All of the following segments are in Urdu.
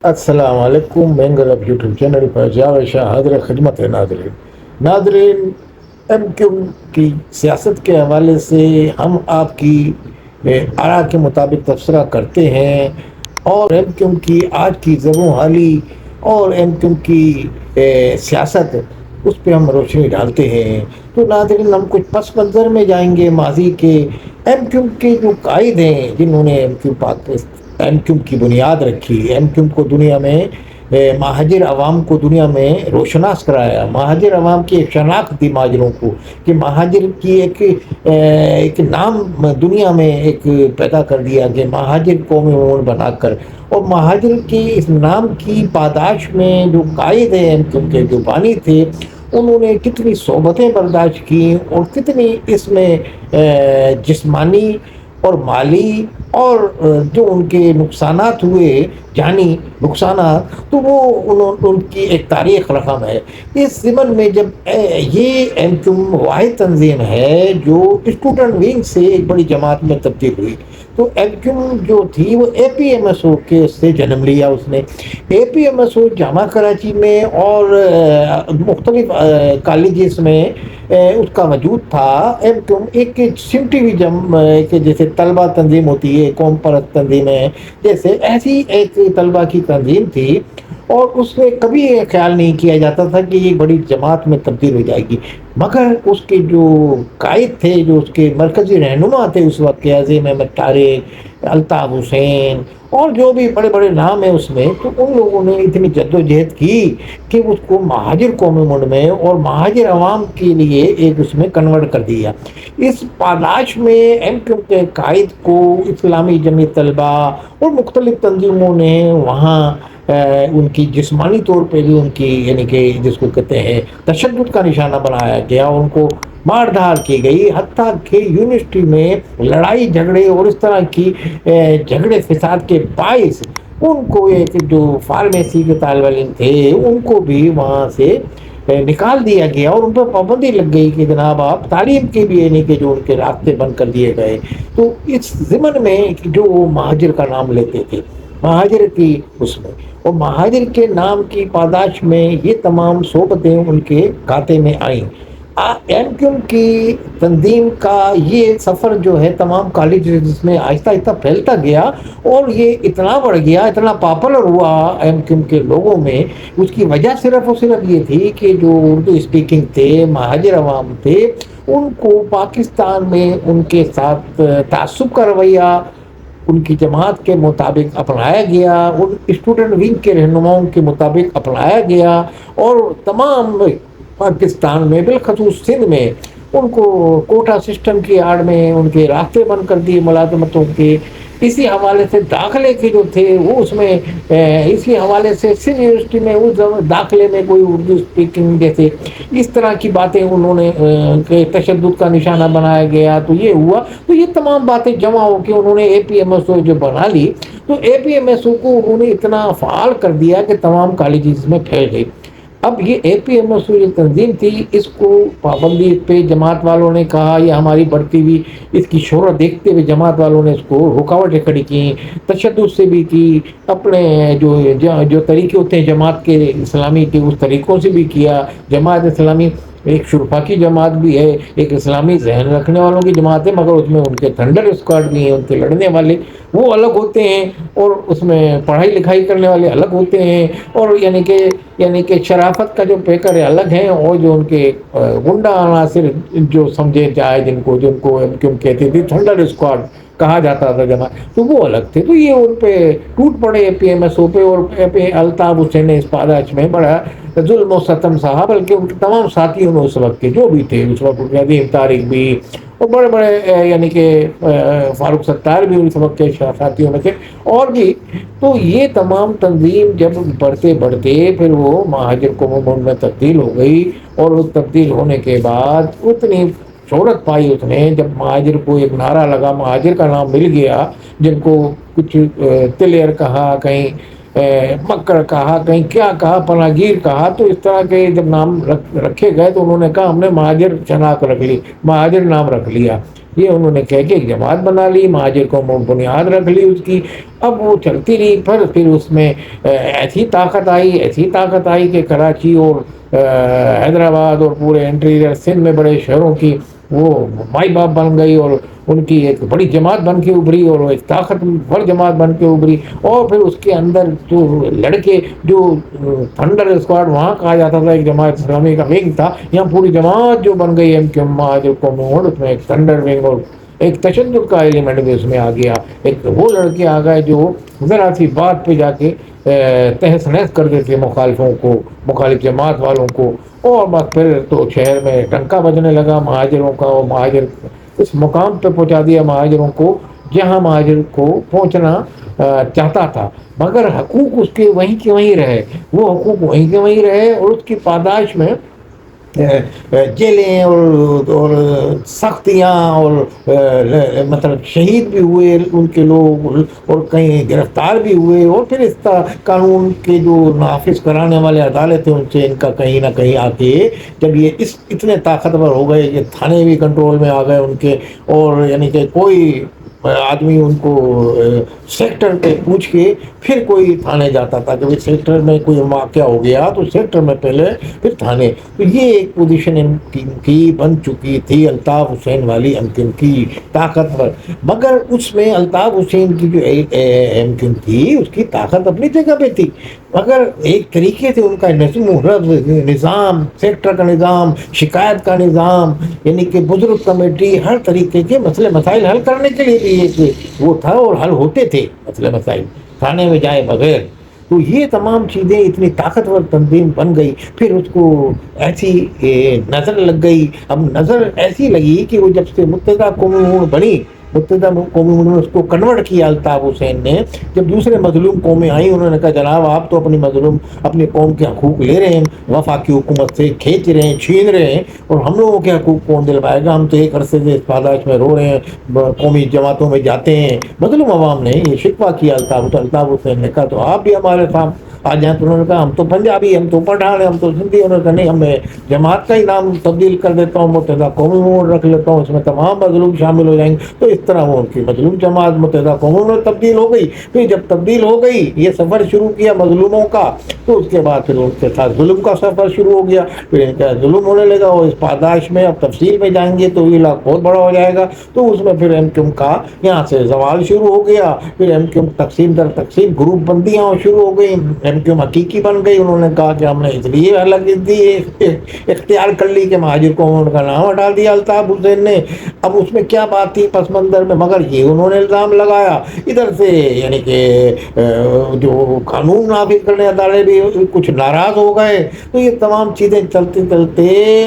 السلام علیکم، مینگل اب یوٹیوب چینل پر جاوید شاہ حاضر خدمت ہے۔ ناظرین، ایم کیو کی سیاست کے حوالے سے ہم آپ کی آراء کے مطابق تبصرہ کرتے ہیں، اور ایم کیو کی آج کی زبوں حالی اور ایم کیو کی سیاست، اس پہ ہم روشنی ڈالتے ہیں۔ تو ناظرین، ہم کچھ پس منظر میں جائیں گے ماضی کے ایم کیو کے جو قائد ہیں جنہوں نے ایم کیو کی بنیاد رکھی، ایم کیو کو دنیا میں مہاجر عوام کو دنیا میں روشناس کرایا، مہاجر عوام کی ایک شناخت دی مہاجروں کو، کہ مہاجر کی ایک نام دنیا میں ایک پیدا کر دیا کہ مہاجر قوم مون بنا کر، اور مہاجر کی اس نام کی پاداش میں جو قائد ہیں ایم کیو کے، جو بانی تھے، انہوں نے کتنی صحبتیں برداشت کی اور کتنی اس میں جسمانی اور مالی اور جو ان کے نقصانات ہوئے، جانی نقصانات، تو وہ ان کی ایک تاریخ رقم ہے۔ اس ضمن میں جب یہ ایم کیو واحد تنظیم ہے جو اسٹوڈنٹ ونگ سے ایک بڑی جماعت میں تبدیل ہوئی، تو ایم کیو جو تھی وہ اے پی ایم ایس او کے سے جنم لیا۔ اس نے اے پی ایم ایس او جامعہ کراچی میں اور مختلف کالجز میں اس کا وجود تھا۔ ایم کیو ایک سمٹیویزم، جیسے طلبہ تنظیم ہوتی ہے، قوم پرست تنظیم ہے، جیسے ایسی ایک طلبہ کی تنظیم تھی، اور اس میں کبھی یہ خیال نہیں کیا جاتا تھا کہ یہ بڑی جماعت میں تبدیل ہو جائے گی، مگر اس کے جو قائد تھے، جو اس کے مرکزی رہنما تھے اس وقت کے، عظیم احمد طارق، الطاف حسین اور جو بھی بڑے بڑے نام ہیں اس میں، تو ان لوگوں نے اتنی جد و جہد کی کہ اس کو مہاجر قوم ملک میں اور مہاجر عوام کے لیے ایک اس میں کنورٹ کر دیا۔ اس پاداش میں ایم کیو کے قائد کو اسلامی جمعیت طلبہ اور مختلف تنظیموں نے وہاں ان کی جسمانی طور پہ بھی ان کی، یعنی کہ جس کو کہتے ہیں تشدد کا نشانہ بنایا گیا، ان کو مار دھار کی گئی، حتیٰ کہ یونیورسٹی میں لڑائی جھگڑے اور اس طرح کی جھگڑے فساد کے باعث ان کو، ایک جو فارمیسی کے طالب علم تھے ان کو بھی وہاں سے نکال دیا گیا، اور ان پر پابندی لگ گئی کہ جناب آپ تعلیم کے بھی، یعنی کہ جو ان کے راستے بند کر دیے گئے۔ تو اس ضمن میں جو وہ مہاجر کا نام لیتے تھے، مہاجر کی اس میں، اور مہاجر کے نام کی پاداش میں یہ تمام صحبتیں ان کے کھاتے میں آئیں۔ ایم کیو کی تنظیم کا یہ سفر جو ہے تمام کالجز میں آہستہ آہستہ پھیلتا گیا، اور یہ اتنا بڑھ گیا، اتنا پاپولر ہوا ایم کیو کے لوگوں میں۔ اس کی وجہ صرف اور صرف یہ تھی کہ جو اردو اسپیکنگ تھے، مہاجر عوام تھے، ان کو پاکستان میں ان کے ساتھ تعصب کا رویہ ان کی جماعت کے مطابق اپنایا گیا، ان اسٹوڈنٹ ونگ کے رہنماؤں کے مطابق اپنایا گیا، اور تمام پاکستان میں بالخصوص سندھ میں ان کو کوٹا سسٹم کی آڑ میں ان کے راستے بند کر دیے ملازمتوں کے۔ اسی حوالے سے داخلے کے جو تھے وہ اس میں، اسی حوالے سے سندھ یونیورسٹی میں اس داخلے میں کوئی اردو اسپیکنگ جیسے اس طرح کی باتیں انہوں نے کہ تشدد کا نشانہ بنایا گیا، تو یہ ہوا۔ تو یہ تمام باتیں جمع ہو کے انہوں نے اے پی ایم ایس او جو بنا لی، تو اے پی ایم ایس او کو انہوں نے اتنا فعال کر دیا کہ تمام کالجز میں پھیل گئی۔ اب یہ اے پی ایم ایس او یہ تنظیم تھی، اس کو پابندی پہ جماعت والوں نے کہا، یہ ہماری بڑھتی ہوئی اس کی شہرت دیکھتے ہوئے جماعت والوں نے اس کو رکاوٹیں کھڑی کی، تشدد سے بھی کی، اپنے جو طریقے ہوتے ہیں جماعت کے اسلامی کے اس طریقوں سے بھی کیا۔ جماعت اسلامی ایک شرفا کی جماعت بھی ہے، ایک اسلامی ذہن رکھنے والوں کی جماعت ہے، مگر اس میں ان کے تھنڈر اسکواڈ بھی ہیں، ان کے لڑنے والے وہ الگ ہوتے ہیں، اور اس میں پڑھائی لکھائی کرنے والے الگ ہوتے ہیں، اور یعنی کہ شرافت کا جو پیکر ہے الگ ہیں، اور جو ان کے گنڈا عناصر جو سمجھے جائے، جن کو کیوں کہتے تھے تھنڈر اسکواڈ کہا جاتا تھا جماعت، تو وہ الگ تھے۔ تو یہ ان پہ ٹوٹ پڑے اے پی ایم ایس او پہ، اور الطاف حسین نے اس پاداش میں بڑا ظلم و ستم سہا، بلکہ ان کے تمام ساتھیوں نے اس وقت کے جو بھی تھے، اس وقت عظیم طارق بھی، اور بڑے بڑے یعنی کہ فاروق ستار بھی اس وقت کے ساتھیوں میں تھے، اور بھی۔ تو یہ تمام تنظیم جب بڑھتے بڑھتے پھر وہ مہاجر قوم میں تبدیل ہو گئی، اور وہ تبدیل ہونے کے بعد اتنی شہرت پائی اس نے، جب مہاجر کو ایک نعرہ لگا، مہاجر کا نام مل گیا، جن کو کچھ تلیر کہا، کہیں مکر کہا، کہیں کیا کہا، پناہ گیر کہا، تو اس طرح کے جب نام رکھے گئے تو انہوں نے کہا ہم نے مہاجر شناخت رکھ لی، مہاجر نام رکھ لیا۔ یہ انہوں نے کہہ کے ایک جماعت بنا لی، مہاجر قوموں بنیاد رکھ لی اس کی. اب وہ چلتی رہی، پھر اس میں ایسی طاقت آئی کہ کراچی اور حیدرآباد اور پورے انٹیریئر سندھ میں بڑے شہروں کی وہ مائی باپ بن گئی، اور ان کی ایک بڑی جماعت بن کے ابھری، اور ایک طاقتور جماعت بن کے ابھری. اور پھر اس کے اندر جو لڑکے جو تھنڈر اسکواڈ وہاں کہا جاتا تھا، ایک جماعت اسلامی کا ونگ تھا، یہاں پوری جماعت جو بن گئی ایم کیو ایم مہاجر قوموں، اس میں ایک تھنڈر ونگ اور ایک تشدد کا ایلیمنٹ بھی اس میں آ گیا. ایک وہ لڑکے آ گئے جو ذرا سی بات پہ جا کے تہس نہس کر دیتے مخالفوں کو، مخالف جماعت والوں کو. اور بس پھر تو شہر میں ڈنکا بجنے لگا مہاجروں کا، اور مہاجر اس مقام پہ پہنچا دیا مہاجروں کو جہاں مہاجر کو پہنچنا چاہتا تھا، مگر حقوق اس کے وہیں کے وہیں رہے، وہ حقوق وہیں کے وہیں رہے. اور اس کی پاداش میں جیلیں اور سختیاں، اور مطلب شہید بھی ہوئے ان کے لوگ، اور کہیں گرفتار بھی ہوئے. اور پھر اس قانون کے جو نافذ کرانے والے عدالت ہیں ان سے ان کا کہیں نہ کہیں آ کے جب یہ اتنے طاقتور ہو گئے کہ تھانے بھی کنٹرول میں آ گئے ان کے، اور یعنی کہ کوئی آدمی ان کو سیکٹر پہ پوچھ کے پھر کوئی تھانے جاتا تھا کہ سیکٹر میں کوئی واقعہ ہو گیا تو سیکٹر میں پہلے پھر تھانے. تو یہ ایک پوزیشن کی بن چکی تھی الطاف حسین والی ایم کی طاقتور. مگر اس میں الطاف حسین کی جو ایم تھی اس کی طاقت اپنی جگہ پہ تھی، مگر ایک طریقے سے ان کا نظم و نظام، سیکٹر کا نظام، شکایت کا نظام، یعنی کہ بزرگ کمیٹی، ہر طریقے کے مسئلے مسائل حل کرنے کے لیے بھی ایک وہ تھا، اور حل ہوتے تھے مسئلے مسائل تھانے میں جائے بغیر. تو یہ تمام چیزیں اتنی طاقتور تنظیم بن گئی. پھر اس کو ایسی نظر لگ گئی، اب نظر ایسی لگی کہ وہ جب سے متحدہ قومی بنی، متحدہ قومی نے اس کو کنورٹ کیا الطاف حسین نے. جب دوسرے مظلوم قومیں آئیں انہوں نے کہا جناب آپ تو اپنی قوم کے حقوق لے رہے ہیں، وفاقی حکومت سے کھینچ رہے ہیں، چھین رہے ہیں، اور ہم لوگوں کے حقوق کون دلوائے گا؟ ہم تو ایک عرصے سے اس پاداش میں رو رہے ہیں، قومی جماعتوں میں جاتے ہیں. مظلوم عوام نے یہ شکوہ کیا الطاف حسین نے کہا تو آپ بھی ہمارے ساتھ آ جائیں. تو انہوں نے کہا ہم تو پنجابی، ہم تو پٹھان ہیں، ہم تو سندھی. انہوں نے کہا نہیں، ہمیں جماعت کا ہی نام تبدیل کر دیتا ہوں، متحدہ قومی موڈ رکھ لیتا ہوں، اس میں تمام مظلوم شامل ہو جائیں گے. تو اس طرح وہ ان کی مظلوم جماعت متحدہ قومی میں تبدیل ہو گئی. پھر جب تبدیل ہو گئی، یہ سفر شروع کیا مظلوموں کا، تو اس کے بعد پھر ان کے ساتھ ظلم کا سفر شروع ہو گیا. پھر ان کا ظلم ہونے لگا، اور اس پاداش میں اب تفصیل میں جائیں گے تو یہ علاقہ بہت بڑا ہو جائے گا. تو اس میں پھر ایم کیو ایم کا یہاں سے زوال شروع ہو گیا. پھر ایم کیو ایم تقسیم در تقسیم، گروپ بندیاں شروع ہو گئی. ایم کیو ایم حقیقی بن گئی. انہوں نے کہا کہ ہم نے اس لیے الگ اختیار کر لی کہ مہاجر قوموں کا نام ہٹا دیا الطاف حسین نے. اب اس میں کیا بات تھی پس منظر میں، مگر یہ انہوں نے الزام لگایا ادھر سے، یعنی کہ جو قانون نافذ کرنے والے بھی کچھ ناراض ہو گئے. تو یہ تمام چیزیں چلتے چلتے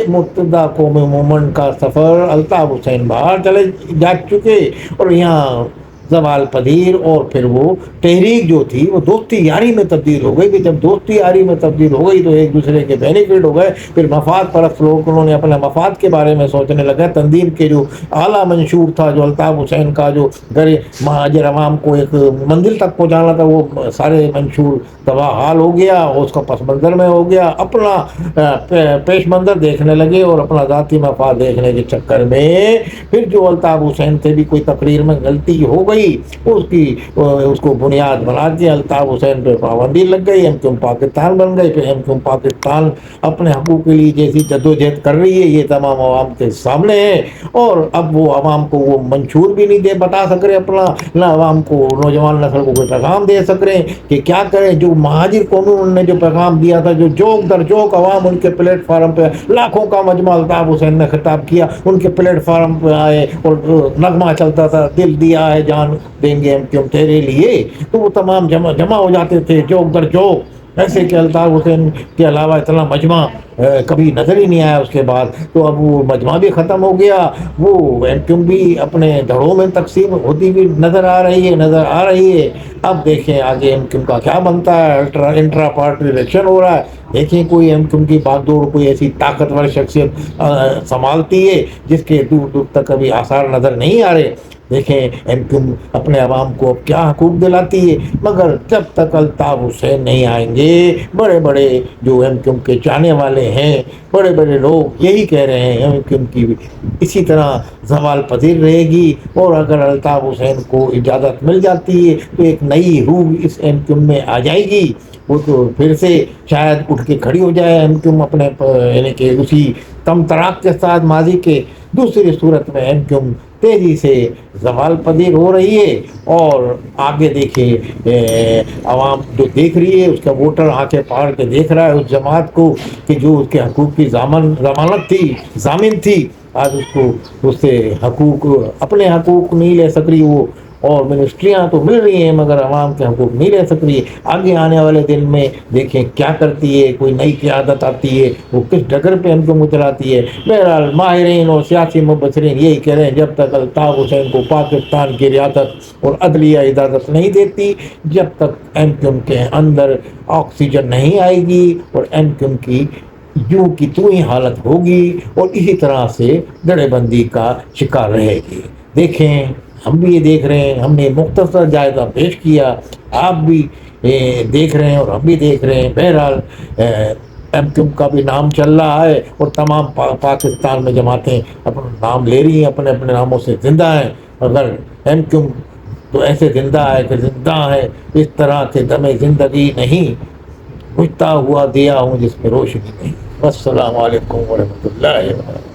متحدہ قومی موومنٹ کا سفر الطاف حسین باہر چلے جا چکے، اور یہاں زوال پذیر. اور پھر وہ تحریک جو تھی وہ دوستی یاری میں تبدیل ہو گئی. جب دوستی یاری میں تبدیل ہو گئی تو ایک دوسرے کے بینیفٹ ہو گئے. پھر مفاد پرست لوگ انہوں نے اپنے مفاد کے بارے میں سوچنے لگے. تنظیم کے جو اعلیٰ منشور تھا، جو الطاف حسین کا جو مہاجر عوام کو ایک منزل تک پہنچانا تھا، وہ سارے منشور تباہ حال ہو گیا. اس کا پس منظر میں ہو گیا، اپنا پیش منظر دیکھنے لگے، اور اپنا ذاتی مفاد دیکھنے کے چکر میں پھر جو الطاف حسین سے بھی کوئی تقریر میں غلطی ہو گئی، اس کو بنیاد بنا کے الطاف حسین پہ پابندی لگ گئی. ایم کیو ایم پاکستان بن گئی. پھر ایم کیو ایم پاکستان اپنے حقوق کے لیے جیسی جدوجہد کر رہی ہے یہ تمام عوام کے سامنے ہے. اور اب وہ عوام کو وہ منشور بھی نہیں بتا سک رہے اپنا، نہ عوام کو، نوجوان نسل کو کوئی پیغام دے سک رہے ہیں کہ کیا کریں. جو مہاجر قوموں نے جو پیغام دیا تھا، جو جوک در جوک عوام ان کے پلیٹ فارم پہ، لاکھوں کا مجمع الطاف حسین نے خطاب کیا، ان کے پلیٹ فارم پہ آئے اور نغمہ چلتا تھا دل دیا ہے جان دیں گے ایم کیو ایم تیرے لیے. تو وہ تمام جمع ہو جاتے تھے جوک در جوک. ایسے کہ الطاف حسین کے علاوہ اتنا مجمع کبھی نظر ہی نہیں آیا اس کے بعد. تو اب وہ مجمع بھی ختم ہو گیا. وہ ایم کیو ایم بھی اپنے دھڑوں میں تقسیم ہوتی بھی نظر آ رہی ہے. اب دیکھیں آگے ایم کیو ایم کا کیا بنتا ہے. انٹرا پارٹی الیکشن ہو رہا ہے. دیکھیں کوئی ایم کیو ایم کی باغ دوڑ کوئی ایسی طاقتور شخصیت سنبھالتی ہے جس کے دور دور تک کبھی آثار نظر نہیں آ رہے. دیکھیں ایم کیو ایم اپنے عوام کو اب کیا حقوق دلاتی ہے، مگر جب تک الطاف حسین نہیں آئیں گے، بڑے بڑے جو ایم کیو ایم کے چاہنے والے ہیں، بڑے بڑے لوگ یہی کہہ رہے ہیں ایم کیو ایم کی اسی طرح زوال پذیر رہے گی، اور اگر الطاف حسین کو اجازت مل جاتی ہے تو ایک نئی روح اس ایم کیو ایم میں آ جائے گی، وہ تو پھر سے شاید اٹھ کے کھڑی ہو جائے ایم کیو ایم اپنے یعنی کہ اسی تم تراک کے ساتھ ماضی کے۔ دوسری صورت میں ایم کیو ایم تیزی سے زوال پذیر ہو رہی ہے، اور آگے دیکھیں عوام جو دیکھ رہی ہے، اس کا ووٹر آنکھیں پھاڑ کے دیکھ رہا ہے اس جماعت کو کہ جو اس کے حقوق کی ضمانت تھی، ضامن تھی، آج اس کو اس سے حقوق اپنے حقوق نہیں لے سک رہی وہ، اور منسٹریاں تو مل رہی ہیں مگر عوام کے حقوق نہیں لے سک رہی۔ آگے آنے والے دن میں دیکھیں کیا کرتی ہے، کوئی نئی قیادت آتی ہے، وہ کس ڈگر پہ ہم کو چلاتی ہے۔ بہرحال ماہرین اور سیاسی مبصرین یہی کہہ رہے ہیں جب تک الطاف حسین کو پاکستان کی ریاست اور عدلیہ اجازت نہیں دیتی، جب تک ایم کیو ایم کے اندر آکسیجن نہیں آئے گی، اور ایم کیو ایم کی یوں کی تو ہی حالت ہوگی، اور اسی طرح سے دڑے بندی کا شکار رہے گی۔ دیکھیں ہم بھی یہ دیکھ رہے ہیں، ہم نے مختصر جائزہ پیش کیا، آپ بھی دیکھ رہے ہیں اور ہم بھی دیکھ رہے ہیں۔ بہرحال ایم کیو ایم کا بھی نام چل رہا ہے، اور تمام پاکستان میں جماعتیں اپنا نام لے رہی ہیں، اپنے اپنے ناموں سے زندہ ہیں، مگر ایم کیو ایم تو ایسے زندہ ہے کہ زندہ ہے اس طرح کے دم زندگی نہیں، بجھتا ہوا دیا ہوں جس میں روشنی نہیں۔ السلام علیکم ورحمۃ اللہ وبرکاتہ۔